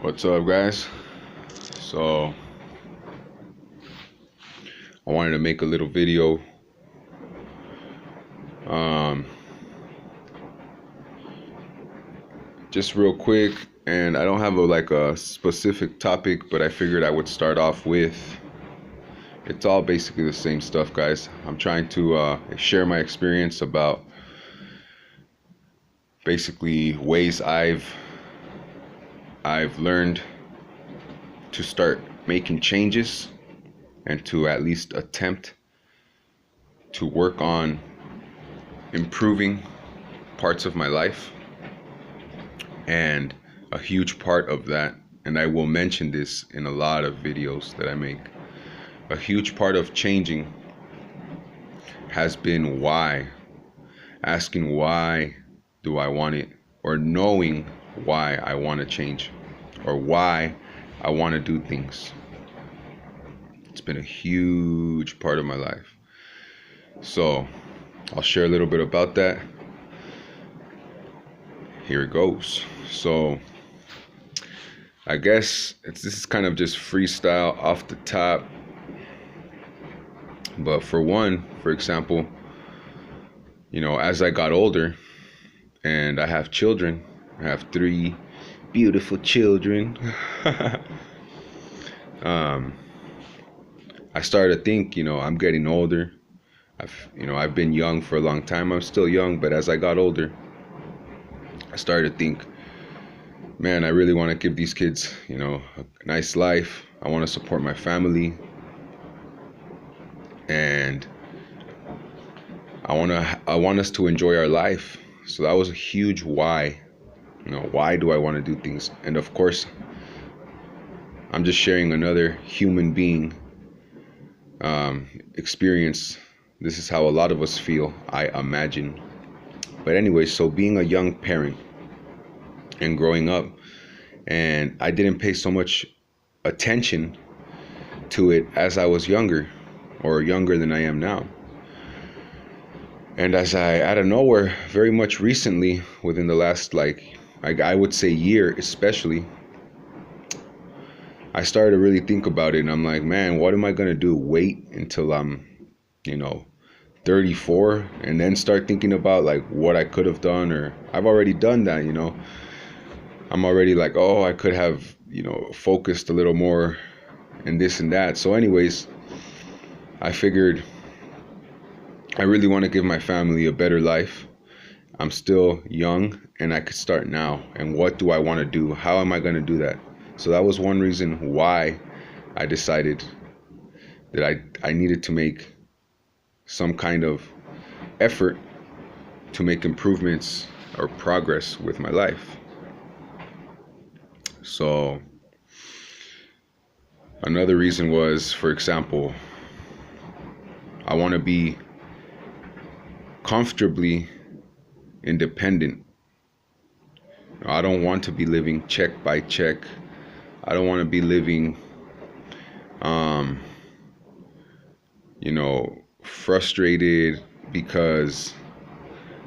What's up, guys? So I wanted to make a little video um just real quick, and I don't have a specific topic, but I figured I would start off with, it's all basically the same stuff, guys. I'm trying to share my experience about basically ways I've learned to start making changes and to at least attempt to work on improving parts of my life. And a huge part of that, and I will mention this in a lot of videos that I make, a huge part of changing has been why. Asking why do I want it, or knowing why I want to change, or why I want to do things. It's been a huge part of my life. So I'll share a little bit about that. Here it goes. So I guess this is kind of just freestyle off the top. But for example, as I got older and I have children, I have 3 beautiful children. I started to think, I'm getting older. I've been young for a long time. I'm still young, but as I got older, I started to think, man, I really want to give these kids, a nice life. I want to support my family. And I want us to enjoy our life. So that was a huge why. Why do I want to do things? And of course, I'm just sharing another human being experience. This is how a lot of us feel, I imagine. But anyway, so being a young parent and growing up, and I didn't pay so much attention to it as I was younger, or younger than I am now. And as I, out of nowhere, very much recently, within the last, I would say year especially, I started to really think about it, and I'm like, man, what am I going to do? Wait until I'm, 34 and then start thinking about what I could have done, or I've already done that, I'm already like, oh, I could have, focused a little more and this and that. So anyways, I figured I really want to give my family a better life. I'm still young and I could start now. And what do I want to do? How am I going to do that? So that was one reason why I decided that I needed to make some kind of effort to make improvements or progress with my life. So another reason was, for example, I want to be comfortably independent. I don't want to be living check by check. I don't want to be living frustrated because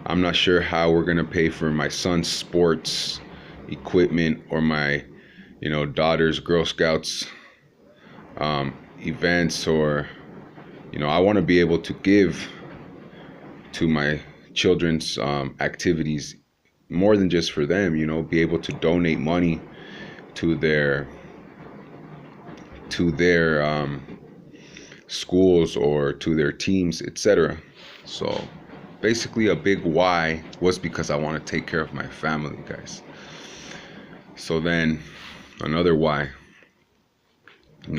I'm not sure how we're going to pay for my son's sports equipment or my daughter's Girl Scouts events, or I want to be able to give to my children's activities more than just for them, be able to donate money to their schools or to their teams, etc. So basically a big why was because I want to take care of my family, guys. So then another why,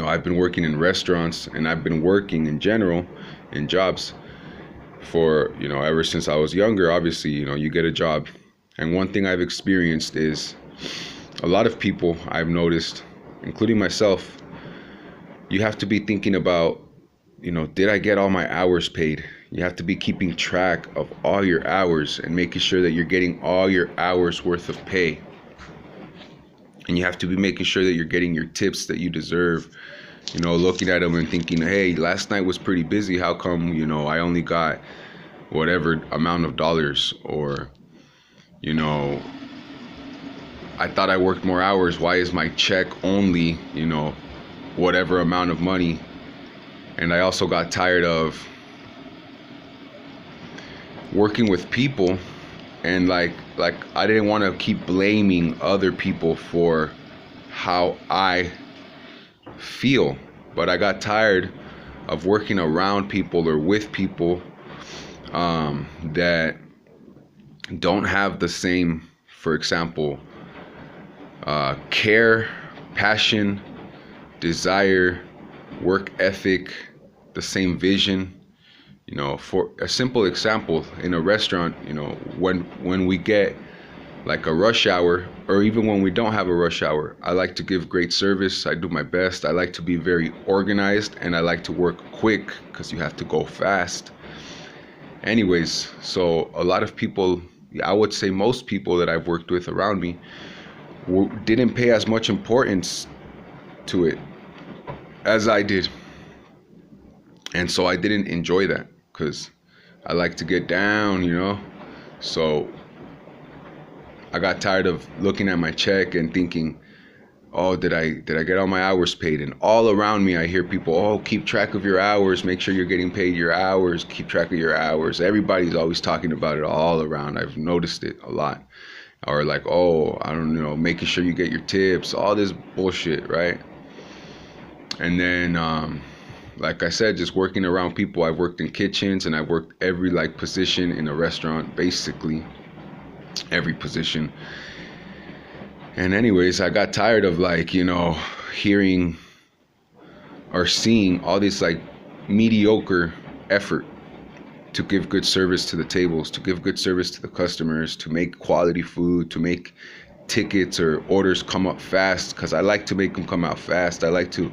I've been working in restaurants, and I've been working in general in jobs for, ever since I was younger. Obviously, you get a job, and one thing I've experienced is a lot of people, I've noticed, including myself, you have to be thinking about, did I get all my hours paid? You have to be keeping track of all your hours and making sure that you're getting all your hours worth of pay. And you have to be making sure that you're getting your tips that you deserve, looking at them and thinking, hey, last night was pretty busy. How come, I only got whatever amount of dollars? Or, I thought I worked more hours. Why is my check only, whatever amount of money? And I also got tired of working with people, and like I didn't want to keep blaming other people for how I feel, but I got tired of working around people or with people that don't have the same, for example, care, passion, desire, work ethic, the same vision. For a simple example, in a restaurant, when we get like a rush hour, or even when we don't have a rush hour, I like to give great service. I do my best. I like to be very organized, and I like to work quick because you have to go fast. Anyways, so a lot of people, I would say most people that I've worked with around me, didn't pay as much importance to it as I did. And so I didn't enjoy that, because I like to get down, So I got tired of looking at my check and thinking, oh, did I get all my hours paid? And all around me I hear people, oh, keep track of your hours, make sure you're getting paid your hours, keep track of your hours. Everybody's always talking about it all around. I've noticed it a lot. Or like, oh, I don't know, making sure you get your tips, all this bullshit, right? And then like I said, just working around people. I've worked in kitchens, and I've worked every position in a restaurant, basically every position. And anyways, I got tired of hearing or seeing all this mediocre effort to give good service to the tables, to give good service to the customers, to make quality food, to make tickets or orders come up fast, because I like to make them come out fast. I like to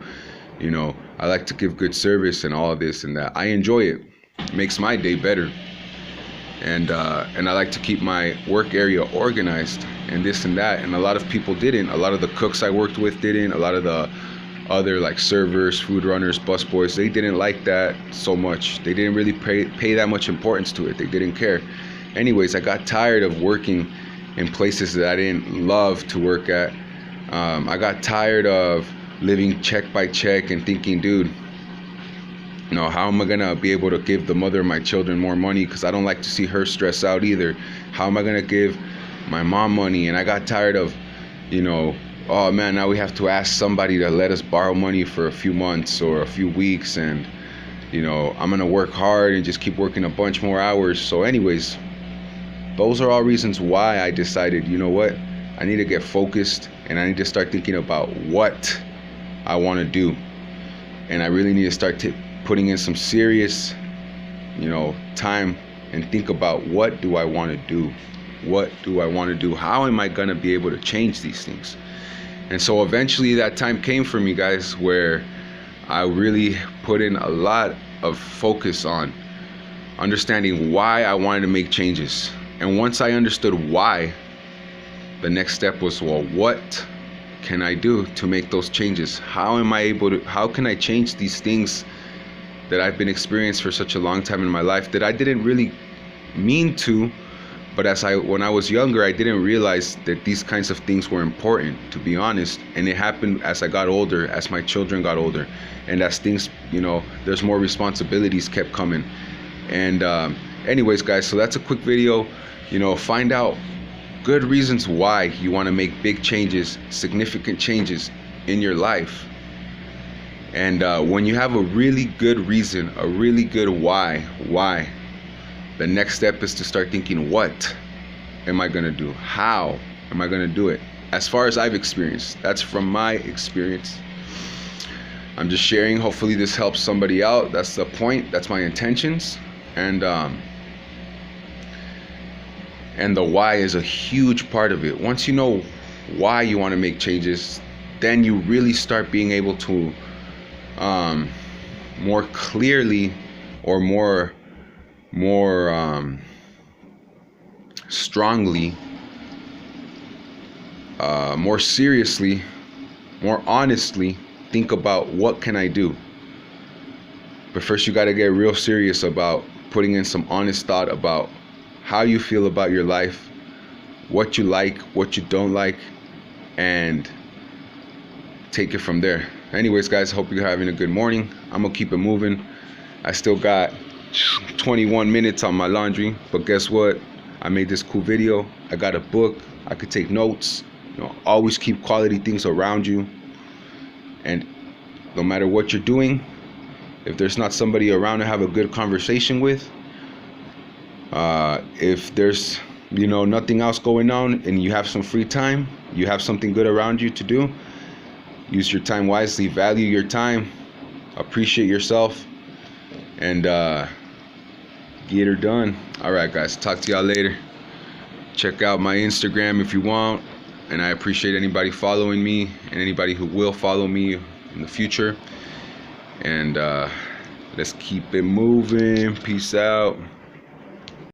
I like to give good service and all of this and that. I enjoy it. It makes my day better. And I like to keep my work area organized and this and that. And a lot of people didn't. A lot of the cooks I worked with didn't. A lot of the other servers, food runners, busboys, they didn't like that so much. They didn't really pay that much importance to it. They didn't care. Anyways, I got tired of working in places that I didn't love to work at. I got tired of living check by check and thinking, dude, how am I gonna be able to give the mother of my children more money? Because I don't like to see her stress out either. How am I gonna give my mom money? And I got tired of, oh man, now we have to ask somebody to let us borrow money for a few months or a few weeks, and I'm gonna work hard and just keep working a bunch more hours. So anyways, those are all reasons why I decided, you know what, I need to get focused, and I need to start thinking about what I want to do. And I really need to start putting in some serious, time and think about, what do I want to do? What do I want to do? How am I going to be able to change these things? And so eventually that time came for me, guys, where I really put in a lot of focus on understanding why I wanted to make changes. And once I understood why, the next step was, well, what can I do to make those changes? How can I change these things that I've been experiencing for such a long time in my life that I didn't really mean to, but when I was younger, I didn't realize that these kinds of things were important, to be honest. And it happened as I got older, as my children got older, and as things, there's more responsibilities kept coming. And anyways, guys, so that's a quick video. Find out good reasons why you want to make big changes, significant changes in your life. And when you have a really good reason, a really good why, the next step is to start thinking, what am I going to do? How am I going to do it? As far as I've experienced, that's from my experience. I'm just sharing. Hopefully this helps somebody out. That's the point. That's my intentions. And the why is a huge part of it. Once you know why you want to make changes, then you really start being able to more clearly or more strongly, more seriously, more honestly think about, what can I do? But first you got to get real serious about putting in some honest thought about how you feel about your life, what you like, what you don't like, and take it from there. Anyways, guys, hope you're having a good morning. I'm gonna keep it moving. I still got 21 minutes on my laundry, but guess what? I made this cool video. I got a book. I could take notes. Always keep quality things around you. And no matter what you're doing, if there's not somebody around to have a good conversation with, if there's nothing else going on and you have some free time, you have something good around you to do, use your time wisely, value your time, appreciate yourself, and get her done. All right, guys, talk to y'all later. Check out my Instagram if you want, and I appreciate anybody following me and anybody who will follow me in the future. And let's keep it moving. Peace out.